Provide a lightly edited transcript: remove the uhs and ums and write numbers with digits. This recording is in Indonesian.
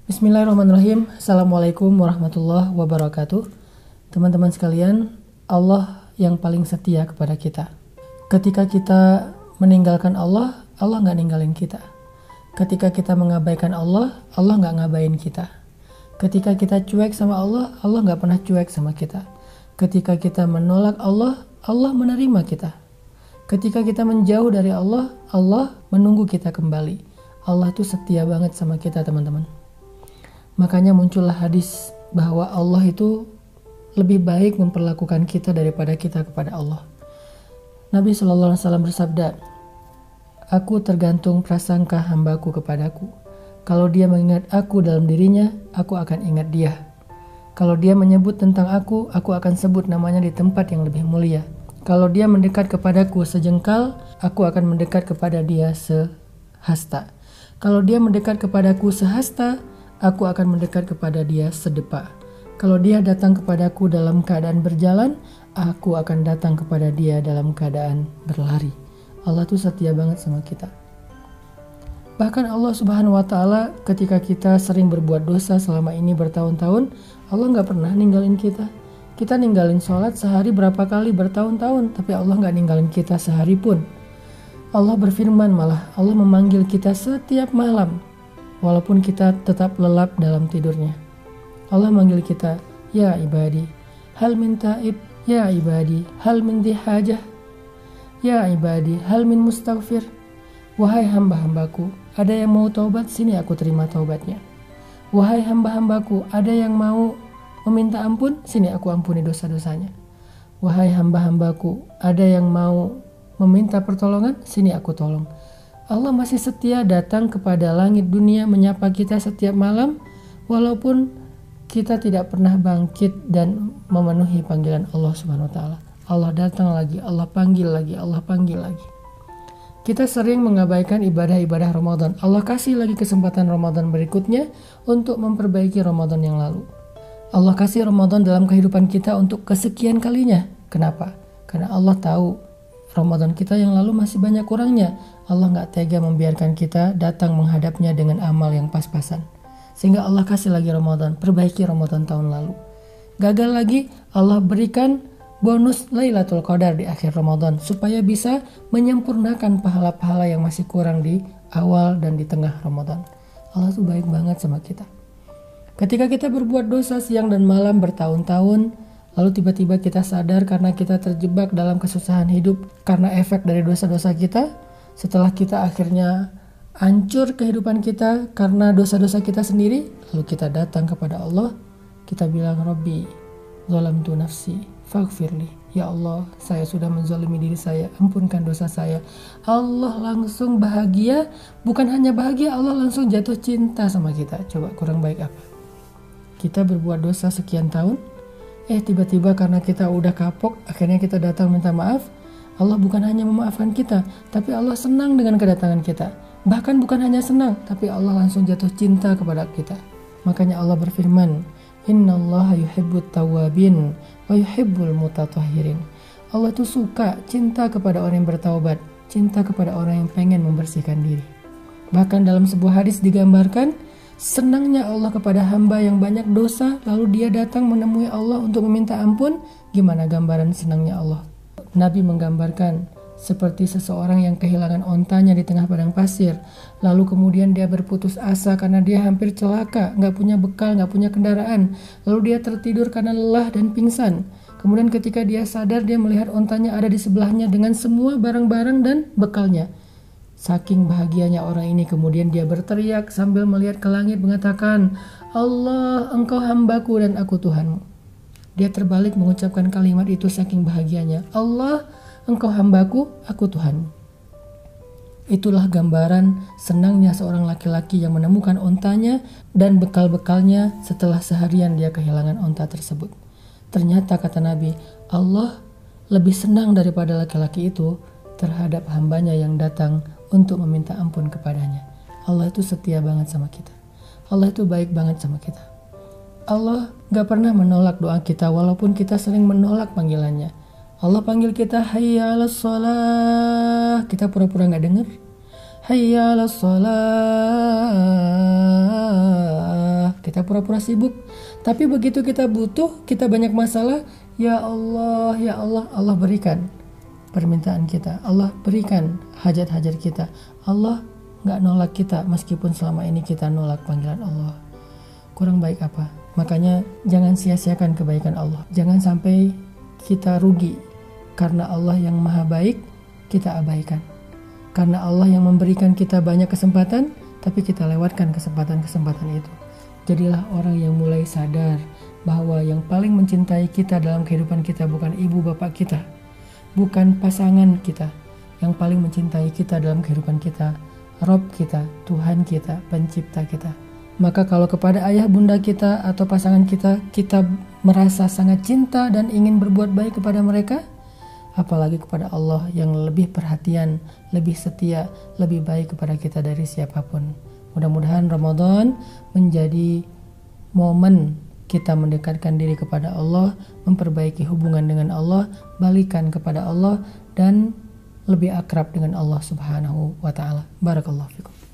Bismillahirrahmanirrahim. Assalamualaikum warahmatullahi wabarakatuh. Teman-teman sekalian, Allah yang paling setia kepada kita. Ketika kita meninggalkan Allah, Allah nggak ninggalin kita. Ketika kita mengabaikan Allah, Allah nggak ngabain kita. Ketika kita cuek sama Allah, Allah nggak pernah cuek sama kita. Ketika kita menolak Allah, Allah menerima kita. Ketika kita menjauh dari Allah, Allah menunggu kita kembali. Allah tuh setia banget sama kita, teman-teman. Makanya muncullah hadis bahwa Allah itu lebih baik memperlakukan kita daripada kita kepada Allah. Nabi SAW bersabda, "Aku tergantung prasangka hambaku kepadaku. Kalau dia mengingat aku dalam dirinya, aku akan ingat dia. Kalau dia menyebut tentang aku akan sebut namanya di tempat yang lebih mulia. Kalau dia mendekat kepadaku sejengkal, aku akan mendekat kepada dia sehasta. Kalau dia mendekat kepadaku sehasta, aku akan mendekat kepada dia sedepa. Kalau dia datang kepadaku dalam keadaan berjalan, aku akan datang kepada dia dalam keadaan berlari." Allah tuh setia banget sama kita. Bahkan Allah Subhanahu wa Ta'ala ketika kita sering berbuat dosa selama ini bertahun-tahun, Allah gak pernah ninggalin kita. Kita ninggalin sholat sehari berapa kali bertahun-tahun, tapi Allah gak ninggalin kita sehari pun. Allah berfirman malah, Allah memanggil kita setiap malam, walaupun kita tetap lelap dalam tidurnya. Allah manggil kita, "Ya ibadi, hal min taib, ya ibadi, hal min dihajah, ya ibadi, hal min mustaghfir." Wahai hamba-hambaku, ada yang mau taubat, sini aku terima taubatnya. Wahai hamba-hambaku, ada yang mau meminta ampun, sini aku ampuni dosa-dosanya. Wahai hamba-hambaku, ada yang mau meminta pertolongan, sini aku tolong. Allah masih setia datang kepada langit dunia menyapa kita setiap malam, walaupun kita tidak pernah bangkit dan memenuhi panggilan Allah Subhanahu wa Ta'ala. Allah datang lagi, Allah panggil lagi, Allah panggil lagi. Kita sering mengabaikan ibadah-ibadah Ramadan. Allah kasih lagi kesempatan Ramadan berikutnya untuk memperbaiki Ramadan yang lalu. Allah kasih Ramadan dalam kehidupan kita untuk kesekian kalinya. Kenapa? Karena Allah tahu Ramadan kita yang lalu masih banyak kurangnya. Allah gak tega membiarkan kita datang menghadapnya dengan amal yang pas-pasan. Sehingga Allah kasih lagi Ramadan, perbaiki Ramadan tahun lalu. Gagal lagi, Allah berikan bonus Lailatul Qadar di akhir Ramadan supaya bisa menyempurnakan pahala-pahala yang masih kurang di awal dan di tengah Ramadan. Allah tuh baik banget sama kita. Ketika kita berbuat dosa siang dan malam bertahun-tahun, lalu tiba-tiba kita sadar karena kita terjebak dalam kesusahan hidup karena efek dari dosa-dosa kita, setelah kita akhirnya hancur kehidupan kita karena dosa-dosa kita sendiri, lalu kita datang kepada Allah, kita bilang, "Rabbi, zalamtu nafsi, faghfirli." Ya Allah, saya sudah menzalimi diri saya, ampunkan dosa saya. Allah langsung bahagia, bukan hanya bahagia, Allah langsung jatuh cinta sama kita. Coba kurang baik apa? Kita berbuat dosa sekian tahun, tiba-tiba karena kita udah kapok, akhirnya kita datang minta maaf. Allah bukan hanya memaafkan kita, tapi Allah senang dengan kedatangan kita. Bahkan bukan hanya senang, tapi Allah langsung jatuh cinta kepada kita. Makanya Allah berfirman, "Innallaha yuhibbut tawwabin wa yuhibbul mutatahhirin." Allah tuh suka, cinta kepada orang yang bertaubat, cinta kepada orang yang pengen membersihkan diri. Bahkan dalam sebuah hadis digambarkan, senangnya Allah kepada hamba yang banyak dosa, lalu dia datang menemui Allah untuk meminta ampun. Gimana gambaran senangnya Allah? Nabi menggambarkan seperti seseorang yang kehilangan ontanya di tengah padang pasir, lalu kemudian dia berputus asa karena dia hampir celaka, gak punya bekal, gak punya kendaraan, lalu dia tertidur karena lelah dan pingsan. Kemudian ketika dia sadar, dia melihat ontanya ada di sebelahnya dengan semua barang-barang dan bekalnya. Saking bahagianya orang ini, kemudian dia berteriak sambil melihat ke langit mengatakan, "Allah, engkau hambaku dan aku Tuhanmu." Dia terbalik mengucapkan kalimat itu saking bahagianya, "Allah, engkau hambaku, aku Tuhanmu." Itulah gambaran senangnya seorang laki-laki yang menemukan ontanya dan bekal-bekalnya setelah seharian dia kehilangan onta tersebut. Ternyata kata Nabi, Allah lebih senang daripada laki-laki itu terhadap hambanya yang datang untuk meminta ampun kepadanya. Allah itu setia banget sama kita. Allah itu baik banget sama kita. Allah gak pernah menolak doa kita walaupun kita sering menolak panggilannya. Allah panggil kita, "Hayya 'alas shalah." Kita pura-pura gak denger. "Hayya 'alas shalah." kita pura-pura sibuk. Tapi begitu kita butuh, kita banyak masalah, ya Allah, ya Allah, Allah berikan permintaan kita, Allah berikan hajat-hajat kita. Allah gak nolak kita meskipun selama ini kita nolak panggilan Allah. Kurang baik apa? Makanya jangan sia-siakan kebaikan Allah. Jangan sampai kita rugi karena Allah yang maha baik kita abaikan. Karena Allah yang memberikan kita banyak kesempatan, tapi kita lewatkan kesempatan-kesempatan itu. Jadilah orang yang mulai sadar bahwa yang paling mencintai kita dalam kehidupan kita bukan ibu bapak kita, bukan pasangan kita. Yang paling mencintai kita dalam kehidupan kita, Rob kita, Tuhan kita, pencipta kita. Maka kalau kepada ayah bunda kita atau pasangan kita, kita merasa sangat cinta dan ingin berbuat baik kepada mereka, apalagi kepada Allah yang lebih perhatian, lebih setia, lebih baik kepada kita dari siapapun. Mudah-mudahan Ramadan menjadi momen kita mendekatkan diri kepada Allah, memperbaiki hubungan dengan Allah, balikan kepada Allah, dan lebih akrab dengan Allah Subhanahu wa ta'ala. Barakallahu fikum.